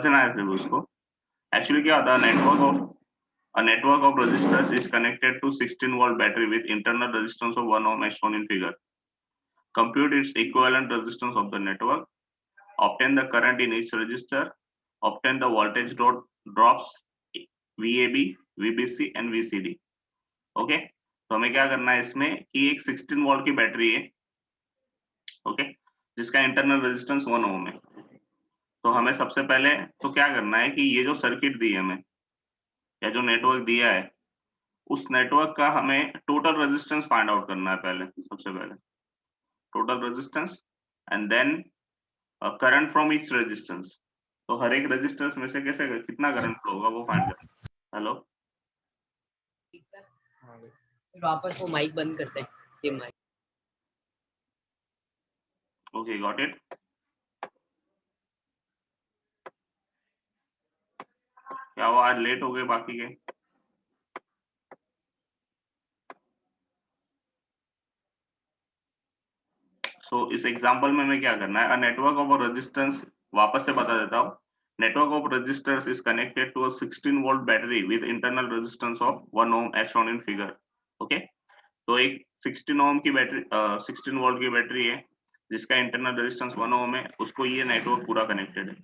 समझना है सिर्फ उसको। एक्चुअली क्या होता है, a network of resistors is connected to 16 volt battery with internal resistance of 1 ohm as shown in figure. Compute its equivalent resistance of the network, obtain the current in each resistor, obtain the voltage drops VAB, VBC and VCD. Okay, तो हमें क्या करना है इसमें कि एक 16 volt की battery है, ओके, जिसका इंटरनल रेजिस्टेंस 1 ओम है। तो हमें सबसे पहले तो क्या करना है कि ये जो सर्किट दी है हमें, या जो नेटवर्क दिया है, उस नेटवर्क का हमें टोटल रेजिस्टेंस फाइंड आउट करना है पहले, सबसे पहले total resistance and then current from each resistance. तो हर एक रेजिस्टेंस में से कैसे कितना करंट फ्लो होगा वो फाइंड करना। हेलो, फिर वापस वो माइक बंद करते हैं, ये माइक। Okay, got it. क्या वो आज लेट हो गए बाकी के? सो इस एग्जांपल में हमें क्या करना है, a network of a resistance, वापस से बता देता हूँ, network of resistors is connected to a 16 volt battery with internal resistance of 1 ohm as shown in figure. Okay, तो एक 16 ओम की बैटरी, 16 वोल्ट की बैटरी है जिसका इंटरनल रेजिस्टेंस 1 ओम है, उसको ये नेटवर्क पूरा कनेक्टेड है।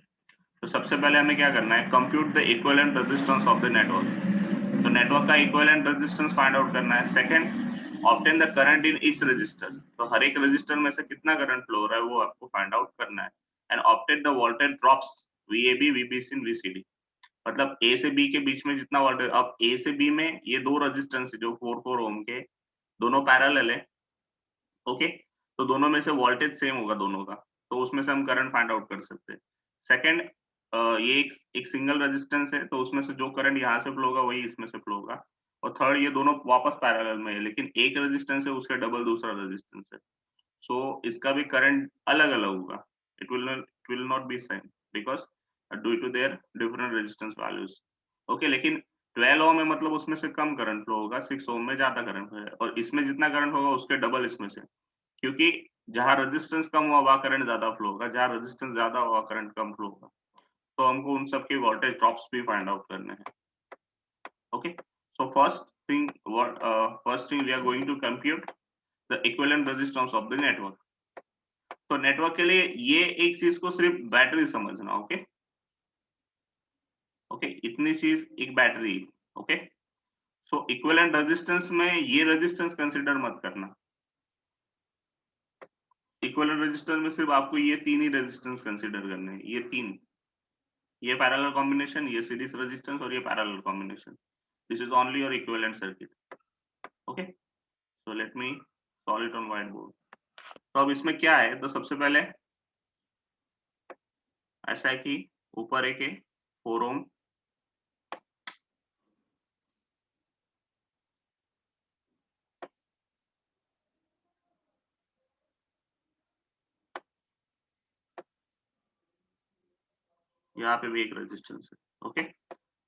तो सबसे पहले हमें क्या करना है, compute the equivalent resistance of the network. तो नेटवर्क का इक्विवेलेंट रेजिस्टेंस फाइंड आउट करना है। Second, obtain the current in each resistor. तो हर एक रजिस्टर में से कितना करंट फ्लो हो रहा है वो आपको फाइंड आउट करना है। And obtain the voltage drops VAB, VBC and VCD। मतलब A से B के बीच में जितना वोल्टेज, अब A से B में ये दो रेजिस्टेंस जो 4 ओम के, दोनों पैरेलल है। ओके, तो दोनों में से वोल्टेज सेम होगा दोनों का, तो उसमें से हम करंट फाइंड आउट कर सकते हैं। सेकंड, ये एक सिंगल रेजिस्टेंस है, तो उसमें से जो करंट यहाँ से फ्लो होगा वही इसमें से फ्लो होगा। और थर्ड, ये दोनों वापस पैरेलल में है, लेकिन एक रेजिस्टेंस है उसके डबल दूसरा रेजिस्टेंस है, सो इसका भी करंट अलग अलग होगा। It will not be same because due to their different resistance values. Okay, लेकिन 12 ओम है, मतलब उसमें से कम करंट फ्लो होगा, 6 ओम में ज्यादा करंट है, और इसमें जितना करंट होगा उसके डबल इसमें से, क्योंकि जहां रेजिस्टेंस कम हुआ वहां करंट ज्यादा फ्लो होगा, जहां रेजिस्टेंस ज्यादा हुआ करंट कम फ्लो होगा। तो हमको उन सबके वोल्टेज ड्रॉप्स भी फाइंड आउट करने हैं। Okay, so first thing we are going to compute the equivalent resistance of the network. तो नेटवर्क के लिए ये एक चीज को सिर्फ बैटरी समझना। ओके, ओके, इतनी चीज एक बैटरी। ओके, सो इक्विवेलेंट रेजिस्टेंस में ये रेजिस्टेंस कंसीडर मत करना। इक्विवेलेंट रेजिस्टेंस में सिर्फ आपको ये तीन ही रेजिस्टेंस कंसीडर करने हैं, ये तीन, ये पैरेलल कॉम्बिनेशन, ये सीरीज रेजिस्टेंस और ये parallel combination. This is only your equivalent circuit. Okay, so let me solve it on white board. तो अब इसमें क्या है, तो सबसे पहले ऐसा है कि ऊपर एक है 4 ओम, यहाँ पे भी एक रेजिस्टेंस है। ओके,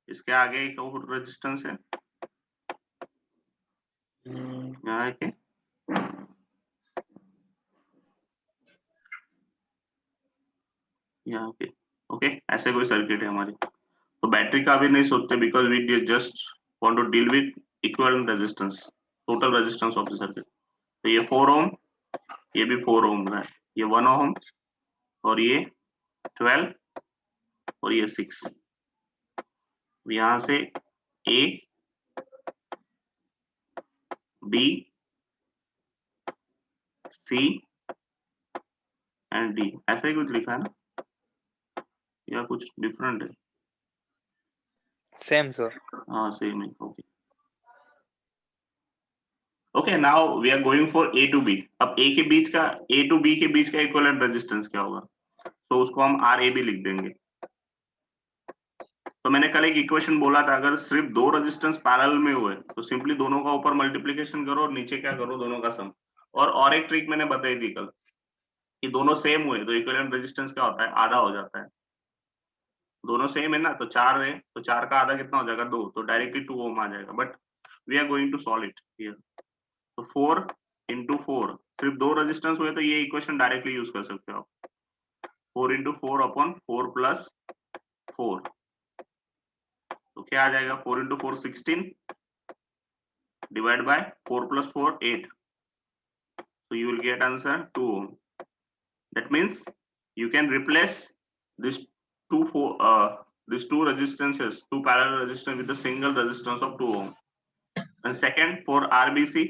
इसके आगे एक और रेजिस्टेंस है, यहाँ एक है, यहाँ पे। ओके, ऐसे कोई सर्किट है हमारी। तो बैटरी का भी नहीं सोचते because we just want to deal with equivalent resistance, total resistance of the circuit. तो ये 4 ओम, ये भी 4 ओम है, ये 1 ओम और ये 12 और ये 6। यहाँ से A, B, C and D, ऐसा ही कुछ लिखा है ना, या कुछ डिफरेंट है? Same sir. हाँ, सेम है। Okay, okay, now we are going for A to B। अब A के बीच का, A टू B के बीच का इक्विवेलेंट रेजिस्टेंस क्या होगा, तो उसको हम RAB लिख देंगे। तो मैंने कल एक इक्वेशन बोला था, अगर सिर्फ दो रेजिस्टेंस पैरेलल में हुए तो सिंपली दोनों का ऊपर मल्टीप्लिकेशन करो और नीचे क्या करो, दोनों का सम। और एक ट्रिक मैंने बताई थी कल कि दोनों सेम हुए तो इक्विवेलेंट रेजिस्टेंस क्या होता है, आधा हो जाता है। दोनों सेम है ना, तो 4 है, तो 4 का आधा कितना हो जाएगा, 2, तो डायरेक्टली 2 ओम आ जाएगा। But we are going to solve it here. तो 4 इंटू 4, सिर्फ दो रेजिस्टेंस हुए तो ये इक्वेशन डायरेक्टली यूज कर सकते हो आप। 4 इंटू 4 अपॉन 4 प्लस 4, तो क्या आ जाएगा 4 into 4 16 divide by 4 plus 4 8, so you will get answer 2 ohm. That means you can replace this these two resistances, two parallel resistance with a single resistance of 2 ohm. And second for RBC,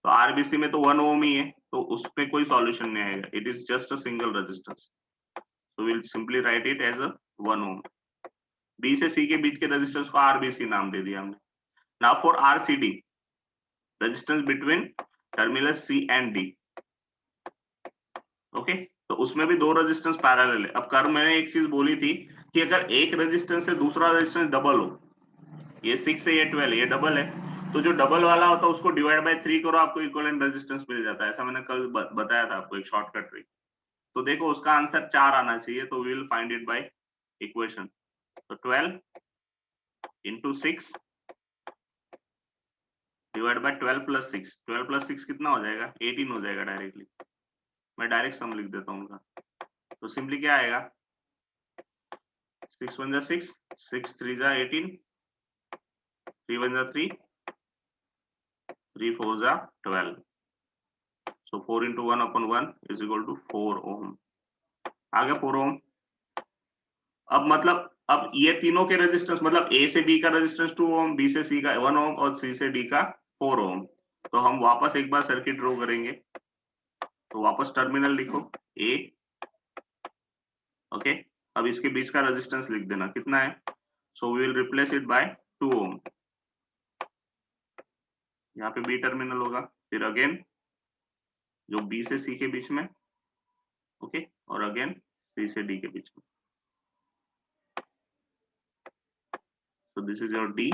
तो RBC में तो 1 ohm ही है, तो उसपे कोई solution नहीं आएगा. It is just a single resistance. So we'll simply write it as a 1 ohm. B से C के बीच के resistance को RBC नाम दे दिया हमने. Now for RCD, resistance between terminals C and D. Okay, तो उसमें भी दो रेजिस्टेंस पैरेलल है. अब कर मैंने एक चीज बोली थी कि अगर एक रेजिस्टेंस से दूसरा रेजिस्टेंस डबल हो, ये 6 है ये 12 ये डबल है, तो जो डबल वाला होता है उसको डिवाइड बाय 3 करो, आपको इक्विवेलेंट रेजिस्टेंस मिल जाता है. ऐसा मैंने कल बताया था आपको, एक शॉर्टकट ट्रिक. तो देखो उसका आंसर 4 आना चाहिए, तो we will find it by equation. तो 12 into 6 divide by 12 plus 6. 12 plus 6 कितना हो जाएगा? 18 हो जाएगा डायरेक्टली. मैं डायरेक्ट सम लिख देता हूँ उनका. तो सिंपली क्या आएगा? 6 1 6, 6 3 18, 3 1 3, 3 4 12. So 4 into 1 upon 1 is equal to 4 ohm. आ गया 4 ohm. अब मतलब अब ये तीनों के रेजिस्टेंस, मतलब A से B का रेजिस्टेंस 2 ohm, B से C का 1 ohm और C से D का 4 ohm. तो हम वापस एक बार सर्किट ड्रॉ करेंगे. तो वापस टर्मिनल लिखो A. ओके, अब इसके बीच का रेजिस्टेंस लिख देना कितना है. So we will replace it by 2 ohm. यहाँ पे B टर्मिनल होगा. फिर अगेन जो B से C के बीच में, ओके, और अगेन C से D के बीच में. So this is your D,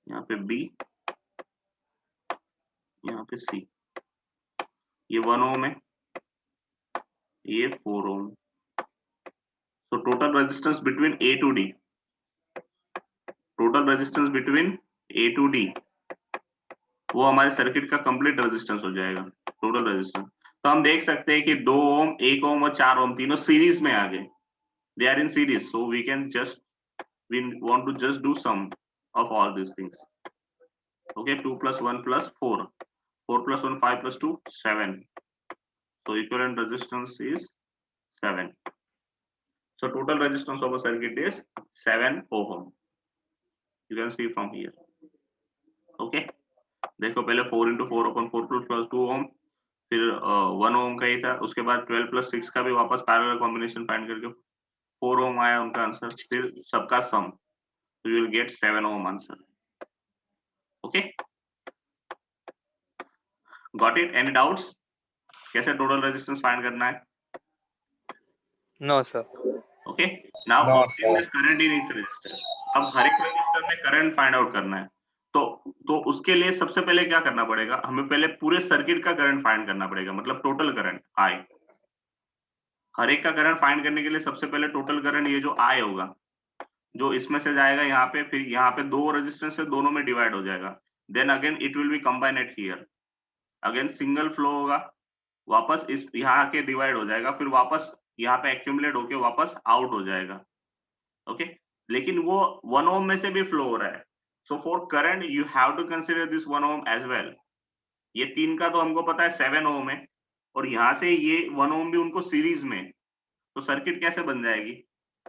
यहाँ पे B, यहाँ पे C. ये 1 ohm है, ये 4 ohm. So total resistance between A to D, total resistance between A to D, वो हमारे सर्किट का कंप्लीट रेजिस्टेंस हो जाएगा, टोटल रेजिस्टेंस. तो हम देख सकते हैं कि 2 ohm, 1 ohm और 4 ohm तीनों सीरीज में आ गए. They are in series, so we want to just do sum of all these things. Okay, 2 plus 1 plus 4, 4 plus 1 5 plus 2 7. So equivalent resistance is 7. So total resistance of a circuit is 7 ohm. You can see from here. Okay, देखो पहले 4 into 4 upon 4 plus 2 ohm, फिर 1 ohm का ही था. उसके बाद 12 plus 6 का भी वापस पैरेलल कॉम्बिनेशन फाइंड करके 4 ohm आया उनका आंसर. फिर सबका सम, so you will get 7 ohm answer. Okay, got it? Any doubts? कैसे टोटल रेजिस्टेंस फाइंड करना है? No, sir. Okay, now No, obtain the current in each resistor. अब हर एक रेजिस्टर में करंट फाइंड आउट करना है. तो उसके लिए सबसे पहले क्या करना पड़ेगा? हमें पहले पूरे सर्किट का करंट फाइंड करना पड़ेगा, मतलब टोटल करंट I. हर एक का करंट फाइंड करने के लिए सबसे पहले टोटल करंट, ये जो I होगा, जो इसमें से जाएगा यहाँ पे, फिर यहाँ पे दो रेजिस्टेंस से दोनों में डिवाइड हो जाएगा. Then again it will be combined here. Again single flow होगा, वापस इस यहाँ आके डिवाइड हो जाएगा, फिर वापस यहाँ पे एक्यूमुलेट होके वापस आउट हो जाएगा. ओके, लेकिन वो 1 ohm में से भी फ्लो हो रहा है. So for current you have to consider this 1 ohm as well. ये तीन का तो हमको पता है 7 ohm है, और यहाँ से ये 1 ohm भी उनको सीरीज में. तो सर्किट कैसे बन जाएगी?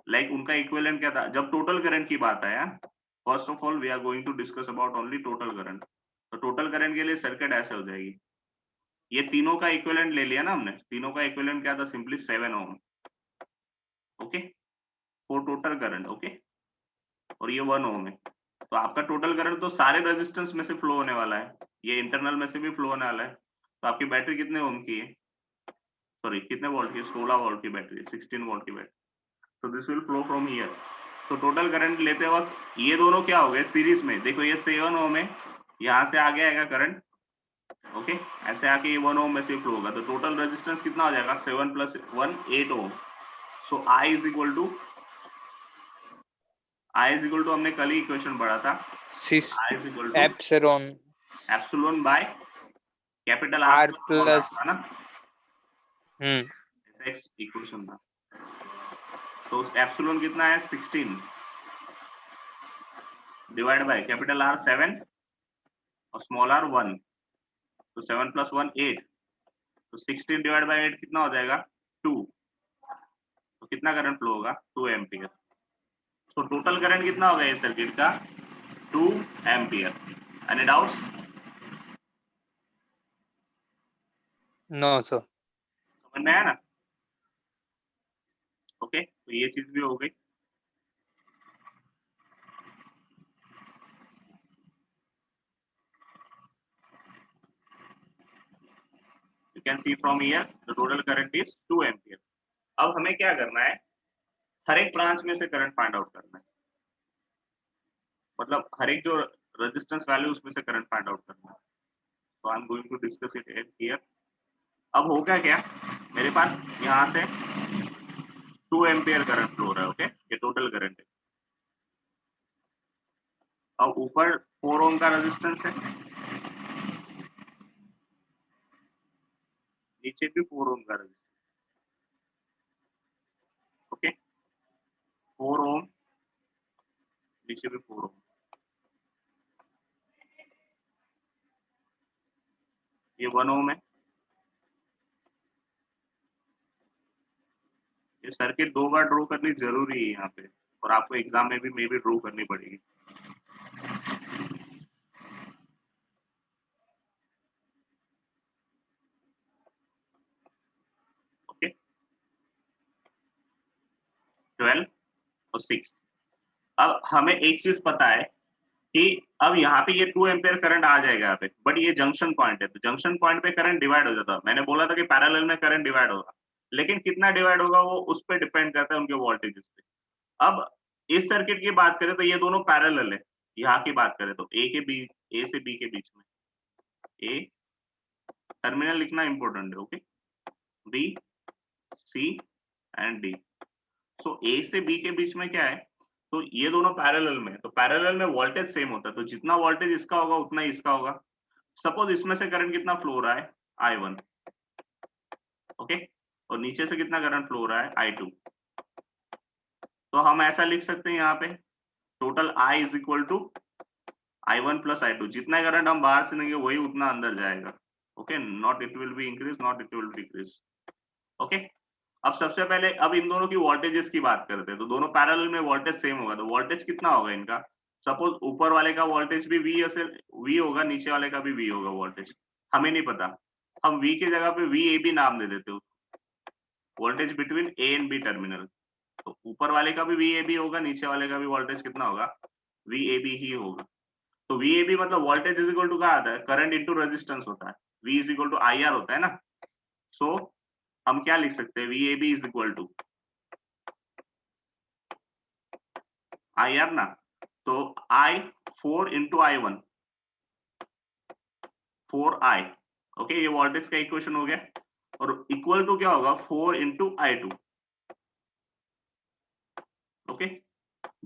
लाइक उनका इक्विवेलेंट क्या था जब टोटल करंट की बात आया? First of all we are going to discuss about only total current. तो टोटल करंट के लिए सर्किट ऐसे हो जाएगी. ये तीनों का इक्विवेलेंट ले लिया ना हमने. तीनों का इक्विवेलेंट क्या था? Simply 7 ohm. Okay, for total current. Okay, और ये 1 ohm है. तो आपका टोटल करंट तो सारे रेजिस्टेंस में से फ्लो होने वाला है, ये इंटरनल में से भी फ्लो होने वाला है. तो आपकी बैटरी कितने ओम की है? सॉरी, कितने वोल्ट की? 16 वोल्ट की बैटरी, 16 वोल्ट की बैटरी. तो this will flow from here. तो टोटल करंट लेते वक्त ये दोनों क्या हो गए? सीरीज में. देखो ये 7 ohm है, यहाँ से आगे आएगा करंट. ओके, ऐसे आके ये 1 ohm में से फ्लो होगा. तो टोटल रेजिस्टेंस कितना हो जाएगा? 7 plus 1 8 ohm. So I is equal to हमने कल ही इक्वेशन पढ़ा था. I is equal to epsilon by capital R plus है ना. ऐसा एक इक्वेशन था. तो एप्सिलॉन कितना है 16 डिवाइड बाय कैपिटल आर 7 और स्मॉल आर 1, तो 7 + 1 8, तो 16 डिवाइड बाय 8 कितना हो जाएगा 2, तो कितना करंट फ्लो होगा 2 एम्पियर। तो टोटल करंट कितना होगा इस सर्किट का 2 ampere. Any doubts? No sir. समझ में आया ना? ओके, तो ये चीज भी हो गई। You can see from here the total current is 2 ampere. अब हमें क्या करना है, हर एक ब्रांच में से करंट फाइंड आउट करना है, मतलब हर एक जो रेजिस्टेंस वैल्यू उसमें से करंट फाइंड आउट करना है। तो I am going to discuss it here. अब होगा क्या, मेरे पास यहाँ से 2 एम्पियर करंट फ्लो हो रहा है। ओके, ये टोटल करंट है। अब ऊपर 4 ओम का रेजिस्टेंस है, नीचे भी 4 ओम का रेजिस्टेंस। ओके, 4 ओम, नीचे भी 4 ओम। ये 1 ओम है। ये सर्किट 2 बार ड्रॉ करनी जरूरी है यहाँ पे, और आपको एग्जाम में भी मे बी ड्रॉ करनी पड़ेगी। ओके, 12 और 6। अब हमें एक चीज पता है कि अब यहाँ पे ये 2 एम्पियर करंट आ जाएगा यहाँ पे, बट ये जंक्शन पॉइंट है, तो जंक्शन पॉइंट पे करंट डिवाइड हो जाता है। मैंने बोला था कि पैरेलल में करंट डिवाइड होगा, लेकिन कितना डिवाइड होगा वो उस पर डिपेंड करता है उनके वोल्टेजेस पे। अब इस सर्किट की बात करें तो ये दोनों पैरेलल है। यहाँ की बात करें तो ए से बी के बीच में, ए टर्मिनल लिखना इंपॉर्टेंट है। Okay, B, C and D. So A से बी के बीच में क्या है, तो ये दोनों पैरेलल में, तो पैरेलल में वोल्टेज सेम होता है, तो जितना वोल्टेज इसका होगा उतना ही इसका होगा। सपोज इसमें से करंट कितना फ्लो हो रहा है I1, ओके, और नीचे से कितना करंट फ्लो हो रहा है I2। तो हम ऐसा लिख सकते हैं यहाँ पे total I is equal to I1 + I2। जितना करंट हम बाहर से देंगे वही उतना अंदर जाएगा। Okay, not it will be increase, not it will decrease. Okay, अब सबसे पहले अब इन दोनों की वोल्टेजेस की बात करते हैं, तो दोनों पैरेलल में वोल्टेज सेम होगा, तो वोल्टेज कितना होगा इनका। सपोज ऊपर वाले का वोल्टेज भी V होगा, नीचे वाले का भी V होगा वोल्टेज, हमें नहीं पता, हम V की जगह पे VAB नाम दे देते हो, voltage between A and B terminal. तो ऊपर वाले का भी VAB होगा, नीचे वाले का भी वोल्टेज कितना होगा VAB ही होगा। तो VAB मतलब वोल्टेज इज इक्वल टू क्या आता है, करंट इनटू रेजिस्टेंस होता है, V is equal to IR होता है ना। सो हम क्या लिख सकते हैं, VAB is equal to IR ना, तो I 4 into I1, 4I। Okay, ये वोल्टेज का इक्वेशन हो गया, और इक्वल टू क्या होगा 4 इंटू I2। ओके,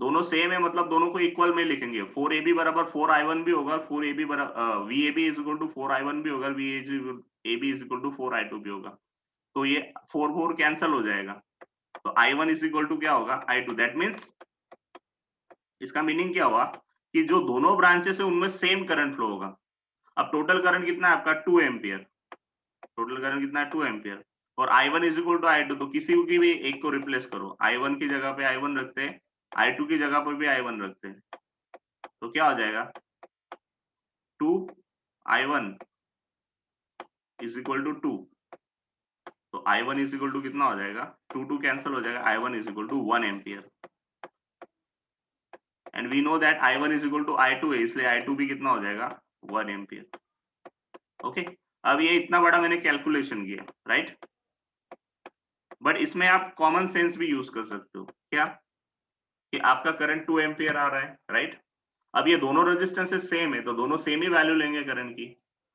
दोनों सेम है, मतलब दोनों को इक्वल में लिखेंगे। 4AB बराबर 4I1 भी होगा, 4AB बराबर VAB is equal to 4I1 भी होगा, VAB is equal to 4I2 भी होगा। तो ये 4 कैंसल हो जाएगा, तो I1 इज इक्वल टू क्या होगा I2। दैट मीन्स इसका मीनिंग क्या हुआ कि जो दोनों ब्रांचेस है उनमें सेम करंट फ्लो होगा। अब टोटल करंट कितना है आपका 2 एम्पियर, टोटल करंट कितना है 2 एम्पियर, और I1 is equal to I2। तो किसी की भी एक को रिप्लेस करो, I1 की जगह पे I1 रखते हैं, I2 की जगह पे भी I1 रखते हैं, तो क्या हो जाएगा 2I1 इज इक्वल टू 2। तो I1 इज इक्वल टू कितना हो जाएगा, 2 कैंसिल हो जाएगा, I1 is equal to 1 ampere. And we know that I1 is equal to I2 है, इसलिए I2 भी कितना हो जाएगा 1 एम्पियर। ओके, अब ये इतना बड़ा मैंने कैलकुलेशन किया, राइट, बट इसमें आप कॉमन सेंस भी यूज कर सकते हो। क्या कि आपका करंट 2 एम्पियर आ रहा है, राइट। अब ये दोनों रेजिस्टेंसेस सेम है, तो दोनों सेम ही वैल्यू लेंगे करंट की,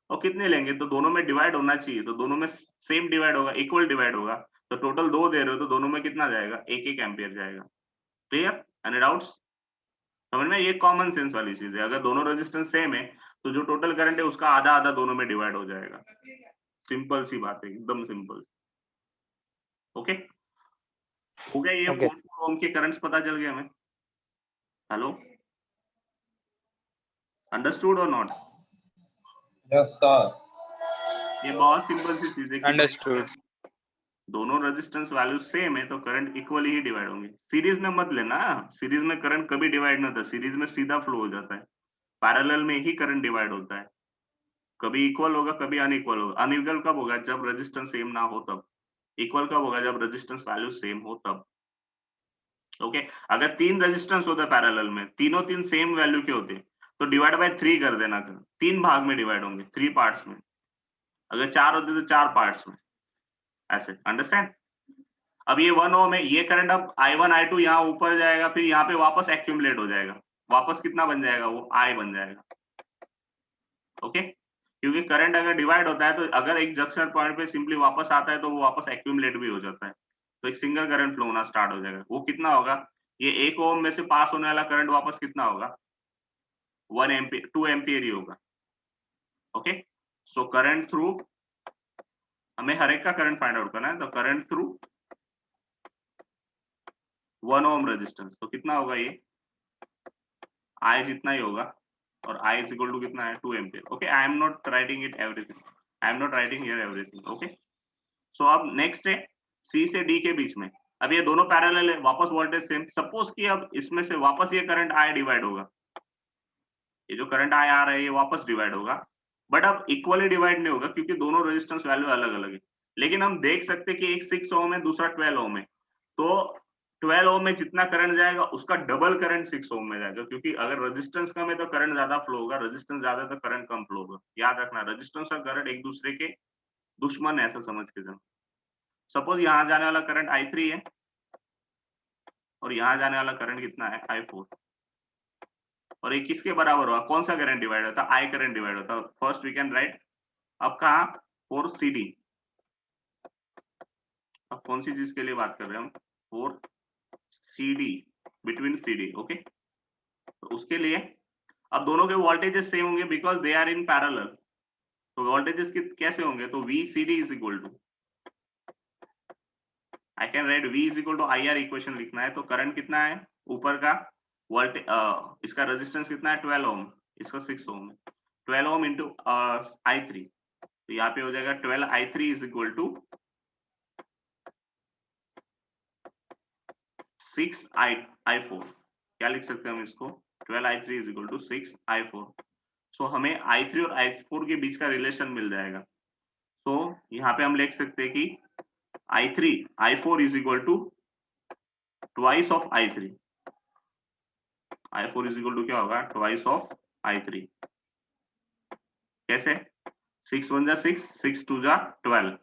और कितने लेंगे, तो दोनों में डिवाइड होना चाहिए, तो दोनों में सेम डिवाइड होगा, इक्वल डिवाइड होगा। तो टोटल 2 दे रहे हो तो दोनों में कितना जाएगा, 1 एम्पियर जाएगा। Clear, any doubts? समझ में, ये कॉमन सेंस वाली चीज है। अगर दोनों रेजिस्टेंस सेम है तो जो टोटल करंट है उसका आधा आधा दोनों में डिवाइड हो जाएगा। सिंपल सी बात है, एकदम सिंपल। ओके, हो गया ये Okay. 4 ओम के करंट्स पता चल गए हमें। हेलो, अंडरस्टूड और नॉट? Yes, sir. ये बहुत सिंपल सी चीज है कि Understood. दोनों रेजिस्टेंस वैल्यू सेम है तो करंट इक्वली ही डिवाइड होंगे। सीरीज में मत लेना, सीरीज में करंट कभी डिवाइड नहीं होता, सीरीज में सीधा फ्लो हो जाता है। पैरेलल में ही करंट डिवाइड होता है, कभी इक्वल होगा कभी अनइक्वल होगा। अनइक्वल कब होगा? जब रेजिस्टेंस सेम ना हो तब। इक्वल कब होगा? जब रेजिस्टेंस वैल्यू सेम हो तब। ओके, अगर 3 रेजिस्टेंस होता है पैरेलल में, तीन सेम वैल्यू के होते तो डिवाइड बाय 3 कर देना, 3 भाग में डिवाइड होंगे, 3 पार्ट्स में। अगर 4 होते तो 4 पार्ट्स में, ऐसे। अंडरस्टैंड? अब ये 1 ओम है, ये करंट अब I1 I2 यहाँ ऊपर जाएगा, फिर यहाँ पे वापस एक्यूमुलेट हो जाएगा। वापस कितना बन जाएगा? वो I बन जाएगा। ओके, क्योंकि करंट अगर डिवाइड होता है तो अगर एक जंक्शन पॉइंट पे सिंपली वापस आता है तो वो वापस एक्यूमुलेट भी हो जाता है, तो एक सिंगल करंट फ्लो होना स्टार्ट हो जाएगा। वो कितना होगा? ये 1 ओम में से पास होने वाला करंट वापस कितना होगा? 1 एम्पियर, 2 एम्पियर ही होगा। ओके, सो करंट थ्रू, हमें हर एक का करंट फाइंड आउट करना है, तो करंट थ्रू 1 ओम रेजिस्टेंस, तो कितना होगा? ये I जितना ही होगा, और I is equal to कितना है? 2 ampere. Okay, I am not writing it everything, I am not writing here everything. Okay, so अब नेक्स्ट है C से D के बीच में। अब ये दोनों पैरेलल है, वापस वोल्टेज सेम। सपोज कि अब इसमें से वापस ये करंट I डिवाइड होगा, ये जो करंट I आ रहा है ये वापस डिवाइड होगा, बट अब इक्वली डिवाइड नहीं होगा क्योंकि दोनों रेजिस्टेंस वैल्यू अलग अलग है। लेकिन हम देख सकते हैं कि एक 6 ओम है, दूसरा 12 ओम है, तो 12 ओम में जितना करंट जाएगा उसका डबल करंट 6 ओम में जाएगा, क्योंकि अगर रेजिस्टेंस कम है तो करंट ज्यादा फ्लो होगा, रेजिस्टेंस ज्यादा तो करंट कम फ्लो होगा। याद रखना, रेजिस्टेंस और करंट एक दूसरे के दुश्मन है, ऐसा समझ के चलो। सपोज यहाँ जाने वाला करंट I3 है और यहाँ जाने वाला करंट कितना है? I4। और ये किसके बराबर होगा? कौन सा करंट डिवाइड होता है? I करंट डिवाइड होता है। फर्स्ट वी कैन राइट, अब कहा? For CD। अब कौन सी चीज के लिए बात कर रहे हैं हम? For CD, between CD। Okay, तो उसके लिए अब दोनों के वोल्टेजेस सेम होंगे because they are in parallel. तो वोल्टेजेस कैसे होंगे? तो VCD is equal to, I can write V is equal to IR, equation लिखना है। तो करंट कितना है ऊपर का? वोल्टेज, इसका रेजिस्टेंस कितना है? 12 ओम, इसका 6 ओम है। 12 ओम इंटू I3, तो यहाँ पे हो जाएगा 12 I3 is equal to 6 I4। क्या लिख सकते हैं हम इसको? 12 I3 is equal to 6 I4। सो हमें I3 और I4 के बीच का रिलेशन मिल जाएगा। तो यहाँ पे हम लिख सकते हैं कि I4 is equal to twice of I3। I4 is equal to क्या होगा? Twice of I3। कैसे? 6 1 जा 6, 6 2 जा 12,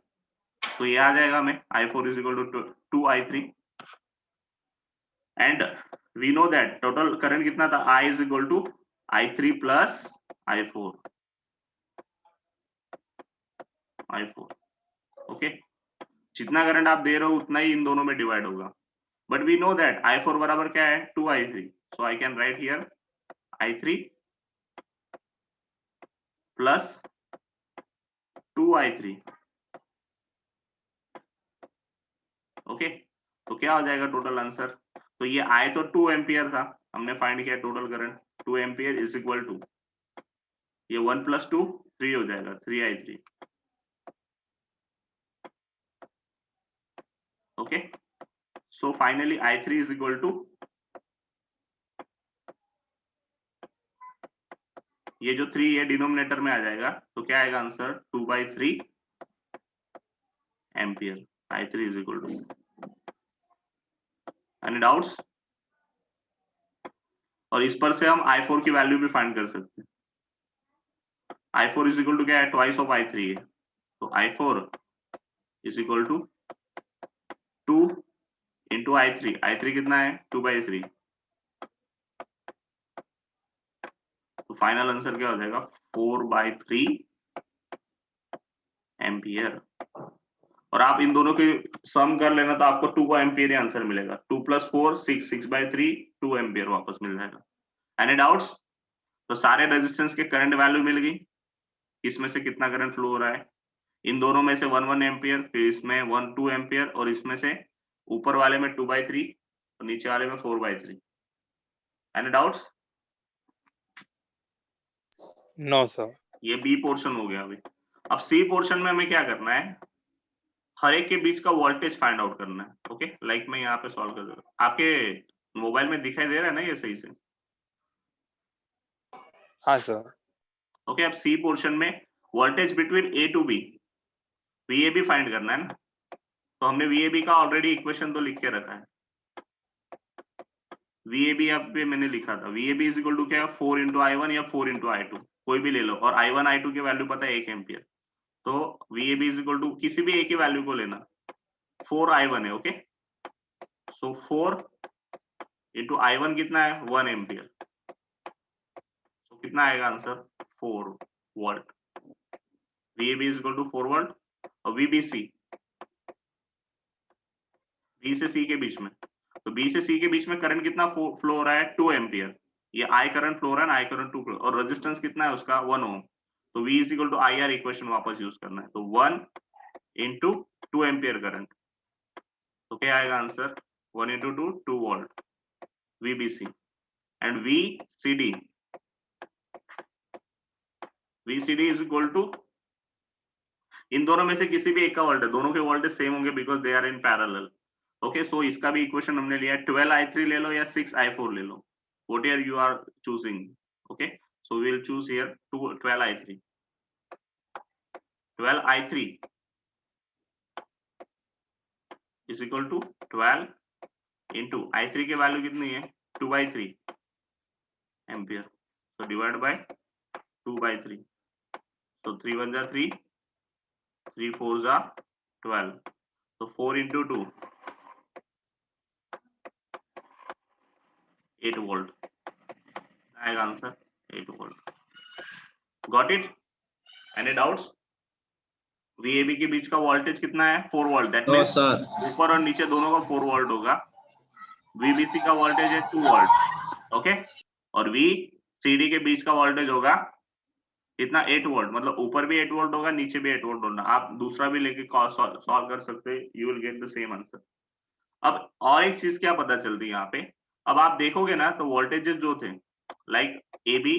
तो ये आ जाएगा हमें I4 is equal to 2 I3। And we know that total current कितना था? I is equal to I3 plus I4। Okay, जितना करंट आप दे रहे हो उतना ही इन दोनों में डिवाइड होगा, but we know that I4 बराबर क्या है? 2 I3। So I can right here I3 plus 2 I3। Okay, तो क्या हो जाएगा टोटल आंसर? तो ये I तो 2 एम्पियर था, हमने फाइंड किया total current 2 ampere is equal to, ये 1 प्लस 2 3 हो जाएगा, 3 I3। Okay, so finally I3 is equal to, ये जो 3 है डिनोमिनेटर में आ जाएगा, तो क्या आएगा answer? 2/3 ampere. I3 is equal to, any doubts? और इस पर से हम I4 की वैल्यू भी फाइंड कर सकते हैं। I4 इज इक्वल टू क्या है? ट्वाइस ऑफ I3 है, तो I4 is equal to 2 into I3। I3 कितना है? 2/3। तो फाइनल आंसर क्या हो जाएगा? 4/3 एम्पियर। और आप इन दोनों के सम कर लेना तो आपको 2 का एम्पियर आंसर मिलेगा। 2 प्लस 4 6, 6/3 2 एम्पियर वापस मिल जाएगा। Any doubts? तो सारे रेजिस्टेंस के करंट वैल्यू मिल गई, इसमें से कितना करंट फ्लो हो रहा है? इन दोनों में से 1 1 एम्पियर, फिर इसमें 1 2 एम्पियर, और इसमें से ऊपर वाले में 2/3 और नीचे वाले में 4/3। Any doubts? No sir. ये बी पोर्शन हो गया अभी। अब सी पोर्शन में हमें क्या करना है, हर एक के बीच का वोल्टेज फाइंड आउट करना है। ओके, लाइक मैं यहाँ पे सॉल्व कर दूंगा, आपके मोबाइल में दिखाई दे रहा है ना ये सही से? हाँ सर। ओके, अब सी पोर्शन में voltage between A to B, VAB find करना है ना। तो हमने वीएबी का ऑलरेडी इक्वेशन तो लिख के रखा है। वीएबी यहाँ पे मैंने लिखा था, वीएबी इज इक्वल टू क्या है, 4 इंटू I1 या 4 इंटू I2, कोई भी ले लो, और I1 I2 की वैल्यू पता है 1 एम्पियर। तो वीएबी इज इक्वल टू किसी भी एक ही वैल्यू को लेना, 4 I1 है। ओके, सो 4 इंटू I1 कितना है, 1 एम्पियर। तो कितना आएगा answer, 4 volt. VAB is equal to 4 volt. और वीबीसी, बी से सी के बीच में, तो बी से सी के बीच में करंट कितना फ्लो हो रहा है, 2 एम्पियर। ये आई करंट फ्लो हो रहा है ना, आई करंट 2, और रेजिस्टेंस कितना है उसका, 1 ओम। तो V is equal to I R equation वापस यूज करना है, तो 1 इंटू 2 एम्पियर करंट, तो क्या आएगा answer, 1 into 2, 2 volt VBC। And VCD, VCD is equal to, इन दोनों में से किसी भी एक का वोल्टेज, दोनों के वोल्टेज सेम होंगे because they are in parallel. Okay, so इसका भी इक्वेशन हमने लिया है, 12I3 ले लो या 6I4 ले लो, whatever you are choosing. Okay, so we will choose here 12I3। 12I3 is equal to 12 into I3 की वैल्यू कितनी है, 2/3 ampere, so divide by 2/3, so 3 1 जा 3, 3 4 जा 12, so 4 into 2, 8 वोल्ट आएगा आंसर, 8 volt. Got it? Any doubts? VAB के बीच का वोल्टेज कितना है, 4 volt, that No, means sir. ऊपर और नीचे दोनों का 4 वोल्ट होगा। वीबीसी का वोल्टेज है 2 वोल्ट। ओके, और वीसीडी के बीच का वोल्टेज होगा कितना, 8 वोल्ट, मतलब ऊपर भी 8 वोल्ट होगा, नीचे भी 8 वोल्ट होगा। आप दूसरा भी लेके सॉल्व कर सकते हैं, you will get the same answer. अब और एक चीज क्या पता चलती है यहाँ पे, अब आप देखोगे ना तो वोल्टेजेस जो थे, लाइक ए बी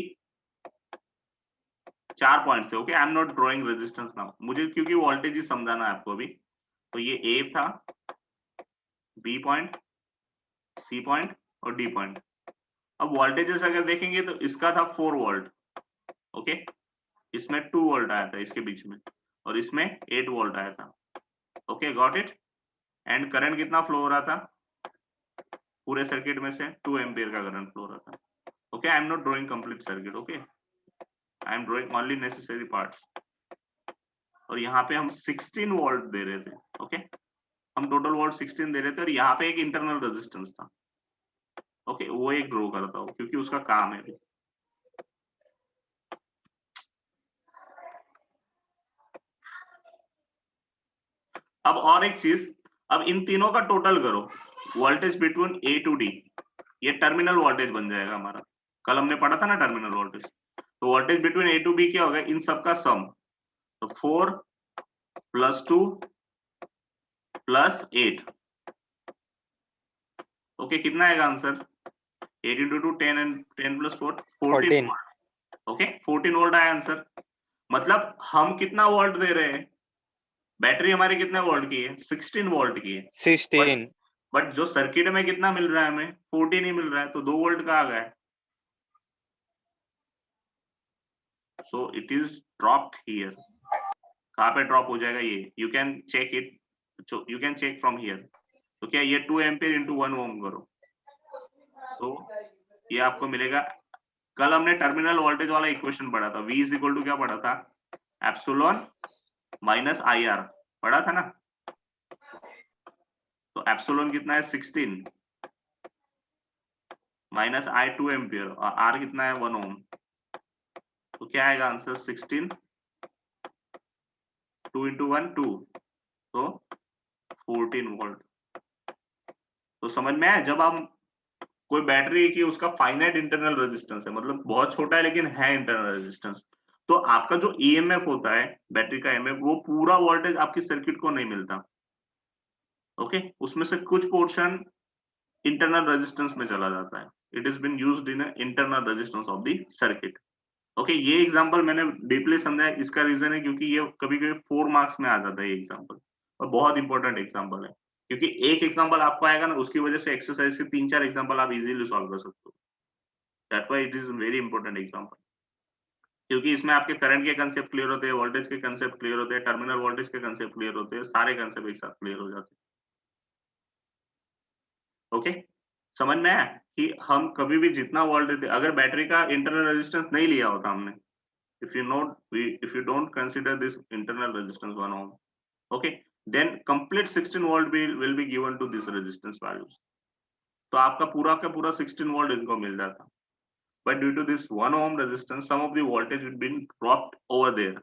4 पॉइंट थे। Okay, I am not drawing resistance now, मुझे क्योंकि वोल्टेज ही समझाना है आपको अभी। तो ये ए था, बी पॉइंट, सी पॉइंट और डी पॉइंट। अब वोल्टेजेस अगर देखेंगे तो इसका था 4 वोल्ट। ओके, इसमें 2 वोल्ट आया था इसके बीच में, और इसमें 8 वोल्ट आया था। Okay, got it? And current कितना फ्लो हो रहा था पूरे सर्किट में से, 2 एम्पियर का करंट फ्लो हो रहा था। Okay, I am not drawing complete circuit, okay, I am drawing only necessary parts. और यहाँ पे हम 16 वोल्ट दे रहे थे। ओके, हम टोटल वोल्ट 16 दे रहे थे, और यहाँ पे एक इंटरनल रेजिस्टेंस था। ओके, वो एक ड्रॉ करता हूँ क्योंकि उसका काम है। अब और एक चीज, अब इन तीनों का टोटल करो, voltage between A to D, ये टर्मिनल वोल्टेज बन जाएगा हमारा। कल हमने पढ़ा था ना टर्मिनल वोल्टेज, तो voltage between A to B क्या होगा, इन सबका सम, तो 4 + 2 + 8। ओके, कितना आएगा आंसर, 8 into 2 10 and 10 + 4 14 volt. Okay, 14 volt आया आंसर। मतलब हम कितना वोल्ट दे रहे हैं, बैटरी हमारी कितने वोल्ट की है, 16 वोल्ट की है, 16। बट जो सर्किट में कितना मिल रहा है हमें, 14 ही मिल रहा है, तो 2 वोल्ट का आ गया। So it is dropped here. कहाँ पे ड्रॉप हो जाएगा ये, you can check it, you can check from here. तो क्या ये 2 एम्पियर इंटू 1 ओम करो, तो ये आपको मिलेगा। कल हमने टर्मिनल वोल्टेज वाला इक्वेशन पढ़ा था, V इज इक्वल टू क्या पढ़ा था, एप्सिलॉन माइनस IR पढ़ा था ना। तो एप्सिलॉन कितना है, 16 माइनस I 2 एम्पियर, और R कितना है, 1 ओम। तो क्या आएगा आंसर, 16, 2 इंटू 1 2, तो 14 वोल्ट। तो समझ में आया, जब हम कोई बैटरी की उसका फाइनाइट इंटरनल रेजिस्टेंस है, मतलब बहुत छोटा है लेकिन है इंटरनल रेजिस्टेंस, तो आपका जो EMF होता है बैटरी का EMF, वो पूरा वोल्टेज आपकी सर्किट को नहीं मिलता। ओके उसमें से कुछ पोर्शन इंटरनल रेजिस्टेंस में चला जाता है. It is been used in internal resistance of the circuit. Okay ये एग्जांपल मैंने डीपली समझाया. इसका रीजन है क्योंकि ये कभी-कभी 4 मार्क्स में आ जाता है ये एग्जांपल और बहुत इंपॉर्टेंट एग्जांपल है. क्योंकि एक एग्जांपल आपको आएगा ना उसकी वजह से एक्सरसाइज के 3-4 एग्जांपल आप इजीली सॉल्व कर सकते हो. That why it is very important example. क्योंकि इसमें आपके करंट के कांसेप्ट क्लियर होते हैं, वोल्टेज के कांसेप्ट क्लियर होते हैं, टर्मिनल वोल्टेज के कांसेप्ट क्लियर होते हैं, सारे कांसेप्ट एक साथ क्लियर हो जाते हैं. ओके समझ में आया कि हम कभी भी जितना वोल्टेज अगर बैटरी का इंटरनल रेजिस्टेंस नहीं लिया होता हमने, if you don't consider this internal resistance 1 ohm, okay, then complete 16 volt will be given to this resistance values. तो आपका पूरा 16 volt इनको मिल जाता. But due to this 1 ohm resistance, some of the voltage will been dropped over there.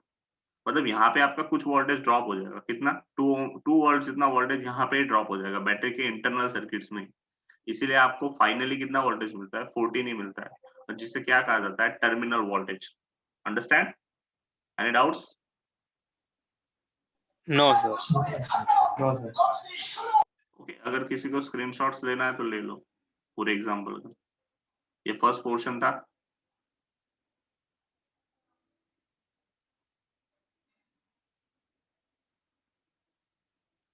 मतलब यहाँ पे आपका कुछ वोल्टेज ड्रॉप हो जाएगा. कितना 2 वोल्ट जितना वोल्टेज यहाँ पे ड्रॉप हो जाएगा बैटरी के इंटरनल सर्किट्स में. इसीलिए आपको फाइनली कितना वोल्टेज मिलता है 14 ही मिलता है, जिसे क्या कहा जाता है terminal voltage. Understand? Any doubts? No, sir. No, sir. Okay, अगर किसी को स्क्रीनशॉट्स लेना है तो ले लो पूरे एग्जांपल का. ये फर्स्ट पोर्शन था.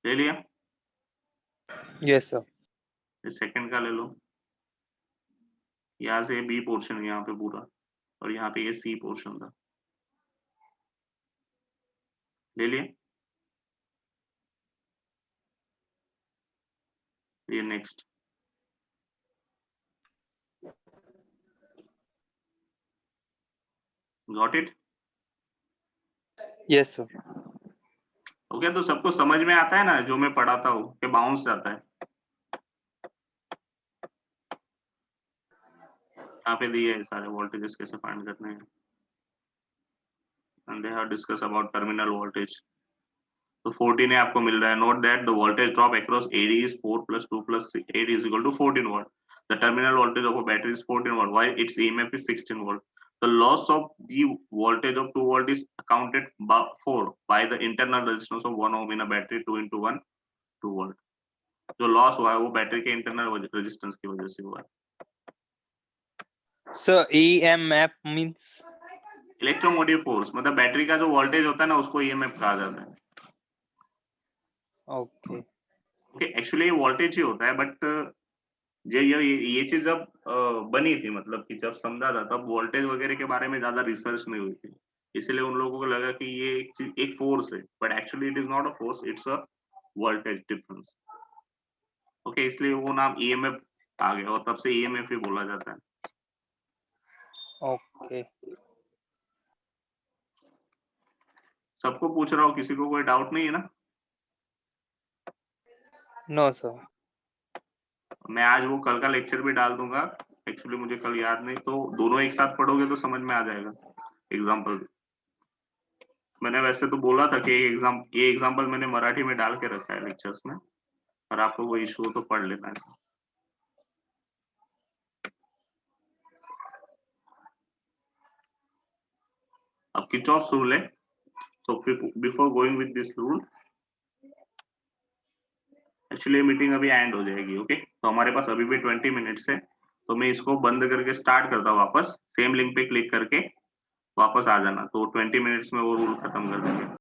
ले लिया? Yes, sir. ये सेकंड का ले लो. यहाँ से बी पोर्शन यहाँ पे पूरा और यहाँ पे ये सी पोर्शन था. ले लिया? ये next. Got it? Yes, sir. Okay तो सबको समझ में आता है ना जो मैं पढ़ाता हूँ कि बाउंस जाता है. यहाँ पे दिए सारे वोल्टेजेस कैसे फाइंड करने हैं. And they have discuss about terminal voltage. तो 14 है आपको मिल रहा है. Note that the voltage drop across AD is 4 plus 2 plus 8 is equal to 14 volt. The terminal voltage of a battery is 14 volt while its EMF is 16 volt. The loss of the voltage of 2 volt is accounted for by the internal resistance of 1 ohm in a battery 2 into 1 2 volt. जो loss हुआ है वो battery के internal resistance की वजह से हुआ है. Sir, EMF means electromotive force मतलब बैटरी का जो वोल्टेज होता है ना उसको EMF कहा जाता है. okay. ओके एक्चुअली ये वोल्टेज ही होता है बट ये चीज जब बनी थी मतलब कि जब समझा था तब वोल्टेज वगैरह के बारे में ज्यादा रिसर्च नहीं हुई थी. इसलिए उन लोगों को लगा कि ये एक फोर्स है but actually it is not a force, it's a voltage difference. Okay इसलिए वो नाम EMF आ गया और तब से EMF ही बोला जाता है. Okay. सबको पूछ रहा हूँ, किसी को कोई डाउट नहीं है ना? No, sir. मैं आज वो कल का लेक्चर भी डाल दूंगा. एक्चुअली मुझे कल याद नहीं, तो दोनों एक साथ पढ़ोगे तो समझ में आ जाएगा एग्जाम्पल. मैंने वैसे तो बोला था कि ये एग्जाम्पल मैंने मराठी में डाल के रखा है लेक्चर्स में, और आपको वो इशू हो तो पढ़ लेना है. अब किरचॉफ्स रूल है. So before going with this rule, actually meeting अभी एंड हो जाएगी. ओके तो हमारे पास अभी भी 20 मिनट्स है, तो मैं इसको बंद करके स्टार्ट करता हूँ वापस. सेम लिंक पे क्लिक करके वापस आ जाना, तो 20 मिनट्स में वो रूल खत्म कर देंगे.